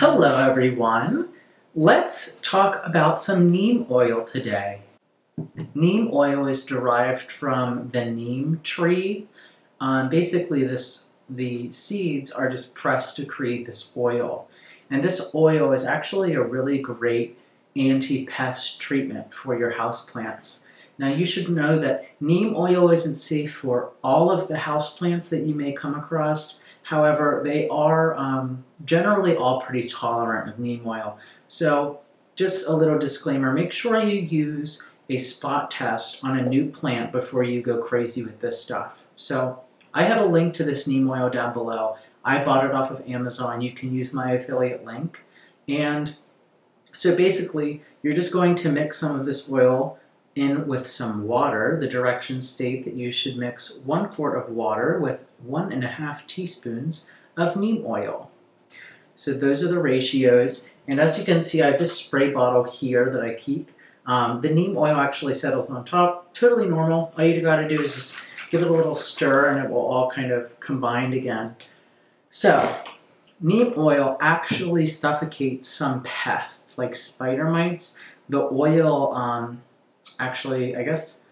Hello everyone. Let's talk about some neem oil today. Neem oil is derived from the neem tree. Basically the seeds are just pressed to create this oil. And this oil is actually a really great anti-pest treatment for your houseplants. Now you should know that neem oil isn't safe for all of the houseplants that you may come across. However, they are generally all pretty tolerant of neem oil. So just a little disclaimer, make sure you use a spot test on a new plant before you go crazy with this stuff. So I have a link to this neem oil down below. I bought it off of Amazon. You can use my affiliate link. And so basically, you're just going to mix some of this oil in with some water. The directions state that you should mix 1 quart of water with 1.5 teaspoons of neem oil. So those are the ratios. And as you can see, I have this spray bottle here that I keep. The neem oil actually settles on top, totally normal. All you gotta do is just give it a little stir and it will all kind of combine again. So neem oil actually suffocates some pests like spider mites. The oil actually, I guess,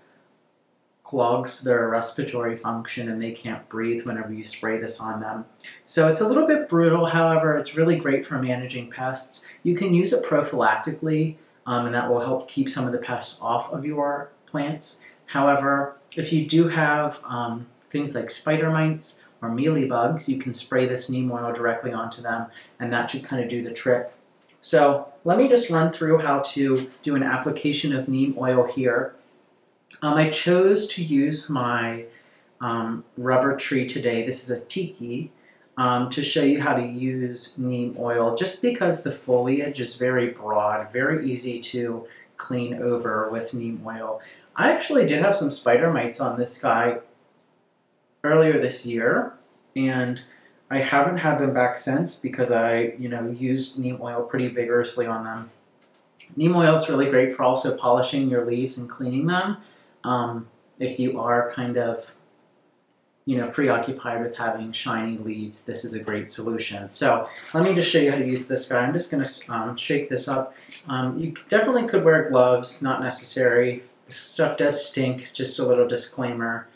clogs their respiratory function and they can't breathe whenever you spray this on them. So it's a little bit brutal, however, it's really great for managing pests. You can use it prophylactically and that will help keep some of the pests off of your plants. However, if you do have things like spider mites or mealybugs, you can spray this neem oil directly onto them and that should kind of do the trick. So let me just run through how to do an application of neem oil here. I chose to use my rubber tree today. This is a tiki to show you how to use neem oil just because the foliage is very broad, very easy to clean over with neem oil. I actually did have some spider mites on this guy earlier this year and I haven't had them back since because I, used neem oil pretty vigorously on them. Neem oil is really great for also polishing your leaves and cleaning them. If you are kind of, preoccupied with having shiny leaves, this is a great solution. So let me just show you how to use this guy. I'm just going to shake this up. You definitely could wear gloves, not necessary. This stuff does stink, just a little disclaimer.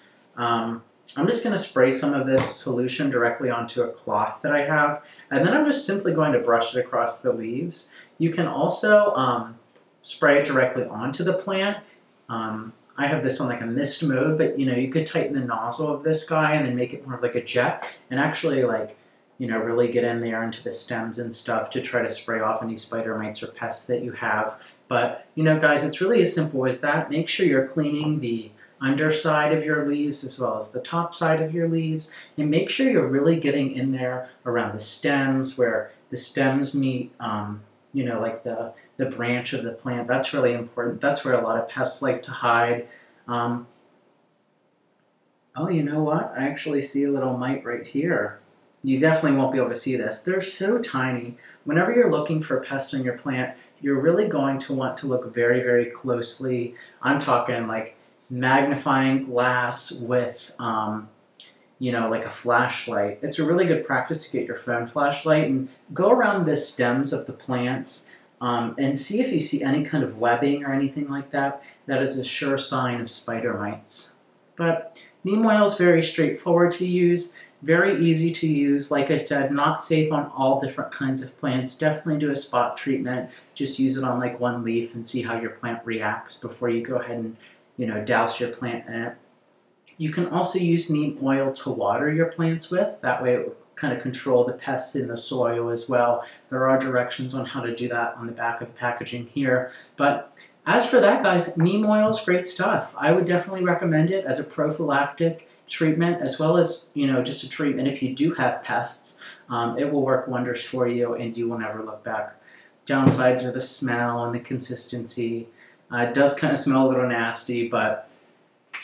I'm just going to spray some of this solution directly onto a cloth that I have, and then I'm just simply going to brush it across the leaves. You can also spray it directly onto the plant. I have this on like a mist mode, but you could tighten the nozzle of this guy and then make it more like a jet and actually really get in there into the stems and stuff to try to spray off any spider mites or pests that you have. But guys, it's really as simple as that. Make sure you're cleaning the underside of your leaves as well as the top side of your leaves, and make sure you're really getting in there around the stems where the stems meet like the branch of the plant. That's really important. That's where a lot of pests like to hide. Oh, you know what? I actually see a little mite right here. You definitely won't be able to see this. They're so tiny. Whenever you're looking for pests on your plant, you're really going to want to look very, very closely. I'm talking like magnifying glass with like a flashlight. It's a really good practice to get your phone flashlight and go around the stems of the plants and see if you see any kind of webbing or anything like that. That is a sure sign of spider mites. But neem oil is very straightforward to use, very easy to use. Like I said, not safe on all different kinds of plants. Definitely do a spot treatment. Just use it on like one leaf and see how your plant reacts before you go ahead and douse your plant in it. You can also use neem oil to water your plants with. That way it will kind of control the pests in the soil as well. There are directions on how to do that on the back of the packaging here. But as for that, guys, neem oil is great stuff. I would definitely recommend it as a prophylactic treatment as well as, just a treatment if you do have pests. It will work wonders for you and you will never look back. Downsides are the smell and the consistency. It does kind of smell a little nasty, but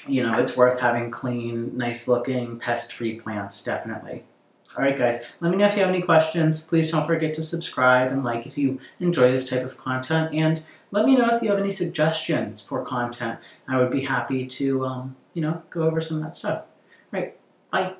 it's worth having clean, nice looking, pest-free plants, definitely. All right, guys, let me know if you have any questions. Please don't forget to subscribe and like if you enjoy this type of content, and let me know if you have any suggestions for content. I would be happy to, go over some of that stuff. All right, bye.